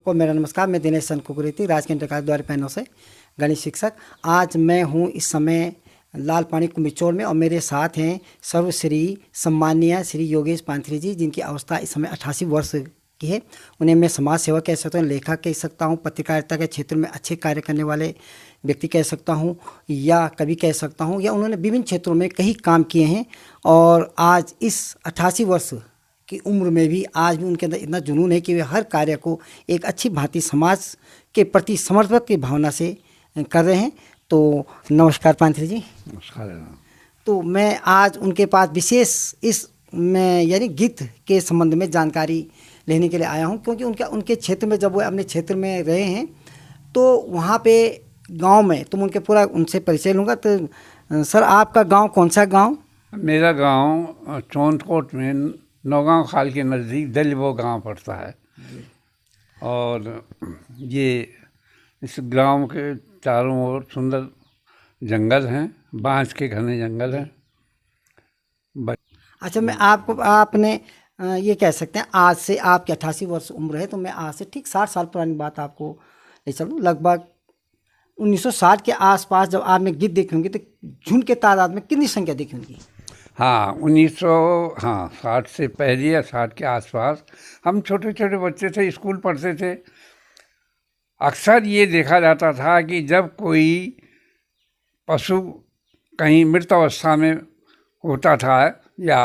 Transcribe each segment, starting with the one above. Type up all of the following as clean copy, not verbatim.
सबको मेरा नमस्कार। मैं दिनेश चंद कुकरेती, राजकीय इंटर कॉलेज द्वारा पैनों से गणित शिक्षक। आज मैं हूँ इस समय लाल पानी कुमिचौड़ में और मेरे साथ हैं सर्वश्री सम्मानीय श्री योगेश पांथरी जी, जिनकी अवस्था इस समय 88 वर्ष की है। उन्हें मैं समाज सेवा कह सकता हूँ, लेखक कह सकता हूँ, पत्रकारिता के क्षेत्र में अच्छे कार्य करने वाले व्यक्ति कह सकता हूँ, या कवि कह सकता हूँ, या उन्होंने विभिन्न क्षेत्रों में कई काम किए हैं। और आज इस 88 वर्ष की उम्र में भी आज भी उनके अंदर इतना जुनून है कि वे हर कार्य को एक अच्छी भांति समाज के प्रति समर्पित की भावना से कर रहे हैं। तो नमस्कार पांथरी जी। नमस्कार। तो मैं आज उनके पास विशेष इस में यानी गीत के संबंध में जानकारी लेने के लिए आया हूं, क्योंकि उनके क्षेत्र में जब वो अपने क्षेत्र में रहे हैं तो वहाँ पे गांव में तो मैं उनसे परिचय लूँगा। तो सर, आपका गांव कौन सा गांव? मेरा गांव चौंतकोट में नौगांव खाल के नज़दीक दलबो गांव पड़ता है। और ये इस गांव के चारों ओर सुंदर जंगल हैं, बांस के घने जंगल हैं। अच्छा, मैं आपने ये कह सकते हैं आज से आपकी 88 वर्ष उम्र है, तो मैं आज से ठीक 60 साल पुरानी बात आपको ले चलूँ। लगभग 1960 के आसपास जब आपने गीत देखी होंगी तो झुंड के तादाद में कितनी संख्या देखी होंगी? हाँ, 1960 से पहले या 60 के आसपास हम छोटे छोटे बच्चे थे, स्कूल पढ़ते थे। अक्सर ये देखा जाता था कि जब कोई पशु कहीं मृत अवस्था में होता था या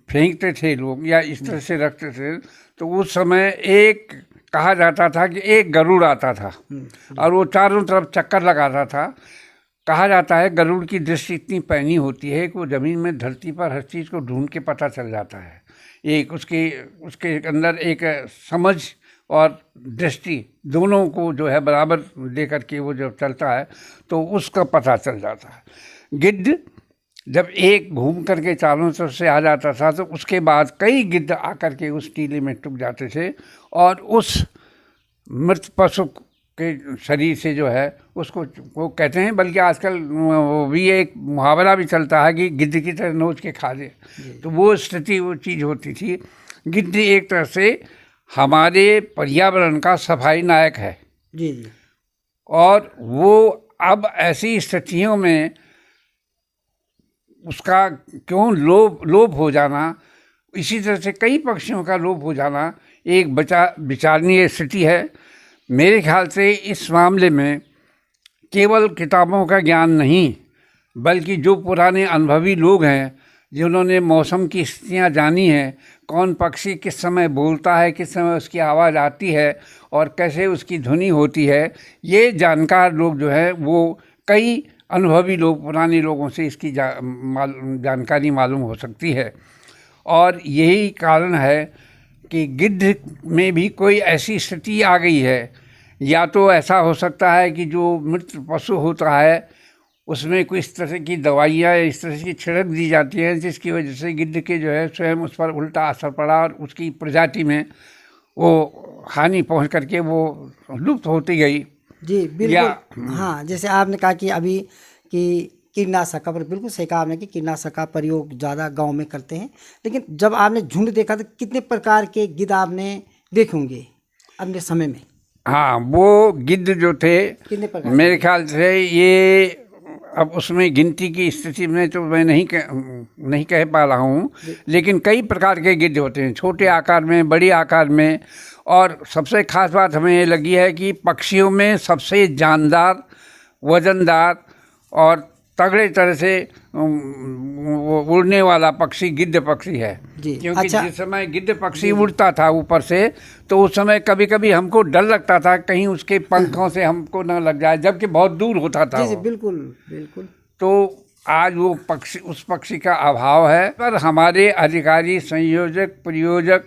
फेंकते थे लोग या इस तरह से रखते थे, तो उस समय एक कहा जाता था कि एक गरुड़ आता था और वो चारों तरफ चक्कर लगाता था। कहा जाता है गरुड़ की दृष्टि इतनी पैनी होती है कि वो ज़मीन में धरती पर हर चीज़ को ढूंढ के पता चल जाता है। एक उसके अंदर एक समझ और दृष्टि दोनों को जो है बराबर दे करके वो जब चलता है तो उसका पता चल जाता है। गिद्ध जब एक घूम करके चारों तरफ से आ जाता था तो उसके बाद कई गिद्ध आकर के उस टीले में टूट जाते थे और उस मृत पशु के शरीर से जो है उसको वो कहते हैं, बल्कि आजकल वो भी एक मुहावरा भी चलता है कि गिद्ध की तरह नोच के खा ले। तो वो स्थिति वो चीज़ होती थी। गिद्ध एक तरह से हमारे पर्यावरण का सफाई नायक है जी। और वो अब ऐसी स्थितियों में उसका क्यों लोप हो जाना, इसी तरह से कई पक्षियों का लोप हो जाना एक विचारणीय स्थिति है। मेरे ख्याल से इस मामले में केवल किताबों का ज्ञान नहीं, बल्कि जो पुराने अनुभवी लोग हैं जिन्होंने मौसम की स्थितियाँ जानी हैं, कौन पक्षी किस समय बोलता है, किस समय उसकी आवाज़ आती है और कैसे उसकी ध्वनि होती है, ये जानकार लोग जो है वो कई अनुभवी लोग पुराने लोगों से इसकी जानकारी मालूम हो सकती है। और यही कारण है कि गिद्ध में भी कोई ऐसी स्थिति आ गई है, या तो ऐसा हो सकता है कि जो मृत पशु होता है उसमें कोई इस तरह की दवाइयाँ इस तरह की छिड़क दी जाती हैं जिसकी वजह से गिद्ध के जो है स्वयं उस पर उल्टा असर पड़ा और उसकी प्रजाति में वो हानि पहुंच करके वो लुप्त होती गई। जी बिल्कुल। हाँ, जैसे आपने कहा कि अभी कि कीटनाशक का, बिल्कुल सही कहा आपने कि कीटनाशक का प्रयोग ज़्यादा गांव में करते हैं, लेकिन जब आपने झुंड देखा तो कितने प्रकार के गिद्ध आपने देखे होंगे अपने समय में? हाँ, वो गिद्ध जो थे कितने प्रकार? मेरे ख्याल से ये अब उसमें गिनती की स्थिति में तो मैं नहीं कह पा रहा हूँ, लेकिन कई प्रकार के गिद्ध होते हैं, छोटे आकार में, बड़ी आकार में। और सबसे खास बात हमें ये लगी है कि पक्षियों में सबसे जानदार, वजनदार और तगड़े तरह से वो उड़ने वाला पक्षी गिद्ध पक्षी है। क्योंकि अच्छा, जिस समय गिद्ध पक्षी उड़ता था ऊपर से तो उस समय कभी कभी हमको डर लगता था कहीं उसके पंखों से हमको न लग जाए, जबकि बहुत दूर होता था। जी, बिल्कुल बिल्कुल। तो आज वो पक्षी, उस पक्षी का अभाव है। पर हमारे अधिकारी, संयोजक, प्रयोजक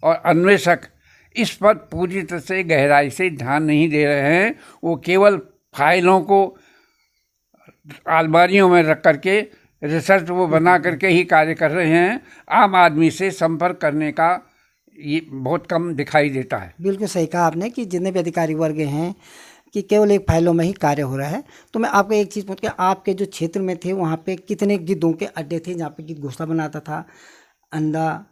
और अन्वेषक इस पर पूरी तरह से गहराई से ध्यान नहीं दे रहे हैं। वो केवल फाइलों को अलमारियों में रख करके रिसर्च वो बना करके ही कार्य कर रहे हैं। आम आदमी से संपर्क करने का ये बहुत कम दिखाई देता है। बिल्कुल सही कहा आपने कि जितने भी अधिकारी वर्ग हैं कि केवल एक फाइलों में ही कार्य हो रहा है। तो मैं आपको एक चीज़ पूछ के, आपके जो क्षेत्र में थे वहाँ पे कितने गिद्धों के अड्डे थे जहाँ पे गिद्ध घोंसला बनाता था, अंडा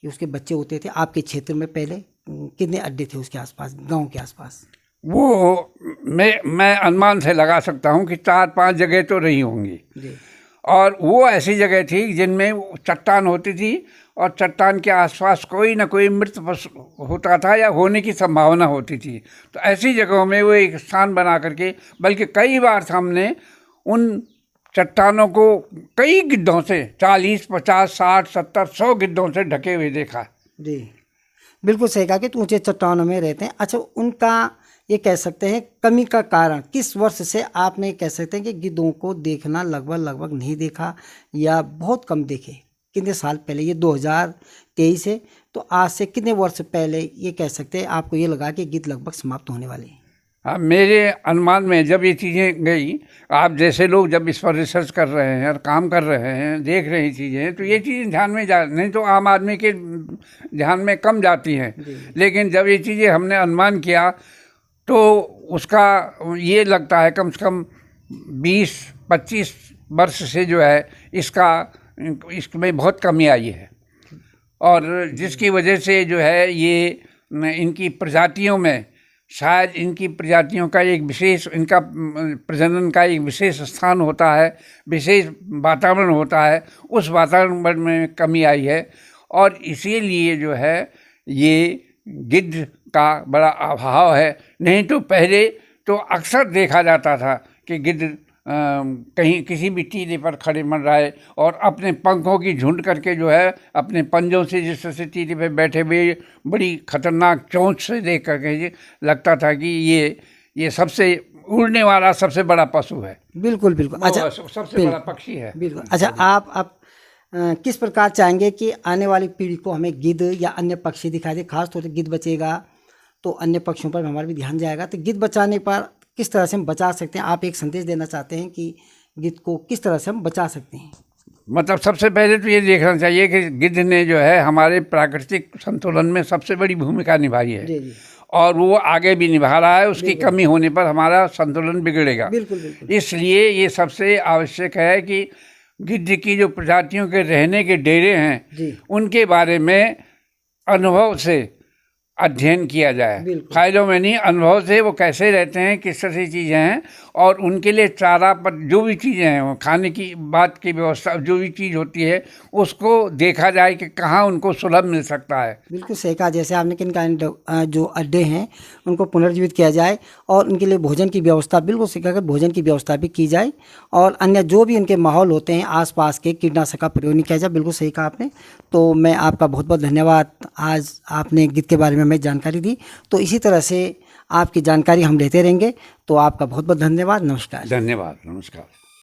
उसके बच्चे होते थे आपके क्षेत्र में पहले? कितने अड्डे थे उसके आसपास, गांव के आसपास? वो मैं अनुमान से लगा सकता हूँ कि 4-5 जगह तो रही होंगी। जी और वो ऐसी जगह थी जिनमें चट्टान होती थी और चट्टान के आसपास कोई ना कोई मृत पशु होता था या होने की संभावना होती थी। तो ऐसी जगहों में वो एक स्थान बना करके, बल्कि कई बार हमने उन चट्टानों को कई गिद्धों से 40, 50, 60, 70, 100 गिद्धों से ढके हुए देखा। जी बिल्कुल सही कहा कि तो ऊंचे चट्टानों में रहते हैं। अच्छा, उनका ये कह सकते हैं कमी का कारण किस वर्ष से आपने कह सकते हैं कि गिद्धों को देखना लगभग नहीं देखा या बहुत कम देखे? कितने साल पहले? ये 2023 है, तो आज से कितने वर्ष पहले ये कह सकते हैं आपको ये लगा कि गिद्ध लगभग समाप्त होने वाले हैं? हाँ, मेरे अनुमान में जब ये चीज़ें गई, आप जैसे लोग जब इस पर रिसर्च कर रहे हैं और काम कर रहे हैं, देख रहे हैं चीज़ें, तो ये चीज़ें ध्यान में जा, नहीं तो आम आदमी के ध्यान में कम जाती हैं। लेकिन जब ये चीज़ें हमने अनुमान किया तो उसका ये लगता है कम से कम 20-25 वर्ष से जो है इसमें बहुत कमी आई है। और जिसकी वजह से जो है ये इनकी प्रजातियों में, शायद इनकी प्रजातियों का एक विशेष, इनका प्रजनन का एक विशेष स्थान होता है, विशेष वातावरण होता है, उस वातावरण में कमी आई है। और इसीलिए जो है ये गिद्ध का बड़ा अभाव है। नहीं तो पहले तो अक्सर देखा जाता था कि गिद्ध कहीं किसी भी टीले पर खड़े मंडराए और अपने पंखों की झुंड करके जो है अपने पंजों से जिस तरह से टीले पे बैठे हुए बड़ी खतरनाक चोंच से देख करके लगता था कि ये सबसे उड़ने वाला सबसे बड़ा पशु है। बिल्कुल बिल्कुल। अच्छा, सबसे बड़ा पक्षी है। बिल्कुल। अच्छा, आप किस प्रकार चाहेंगे कि आने वाली पीढ़ी को हमें गिद्ध या अन्य पक्षी दिखाई दे? खास तौर से गिद्ध बचेगा तो अन्य पक्षियों पर हमारा भी ध्यान जाएगा। तो गिद्ध बचाने पर किस तरह से हम बचा सकते हैं? आप एक संदेश देना चाहते हैं कि गिद्ध को किस तरह से हम बचा सकते हैं? मतलब सबसे पहले तो ये देखना चाहिए कि गिद्ध ने जो है हमारे प्राकृतिक संतुलन में सबसे बड़ी भूमिका निभाई है। जी जी। और वो आगे भी निभा रहा है। उसकी कमी होने पर हमारा संतुलन बिगड़ेगा। बिल्कुल बिल्कुल। इसलिए ये सबसे आवश्यक है कि गिद्ध की जो प्रजातियों के रहने के डेरे हैं उनके बारे में अनुभव से अध्ययन किया जाए। फायदों में नहीं, अनुभव से वो कैसे रहते हैं, किस तरह से चीज़ें हैं, और उनके लिए चारा पर जो भी चीज़ें हैं, वो खाने की बात की व्यवस्था जो भी चीज़ होती है उसको देखा जाए कि कहाँ उनको सुलभ मिल सकता है। बिल्कुल सही कहा। जैसे आपने किन जो अड्डे हैं उनको पुनर्जीवित किया जाए और उनके लिए भोजन की व्यवस्था, बिल्कुल सही कहा, भोजन की व्यवस्था भी की जाए और अन्य जो भी उनके माहौल होते हैं आसपास के, कीटनाशक का प्रयोग नहीं किया जाए। बिल्कुल सही कहा आपने। तो मैं आपका बहुत बहुत धन्यवाद, आज आपने गिद्ध के बारे में हमें जानकारी दी। तो इसी तरह से आपकी जानकारी हम लेते रहेंगे। तो आपका बहुत बहुत धन्यवाद। नमस्कार। धन्यवाद। नमस्कार।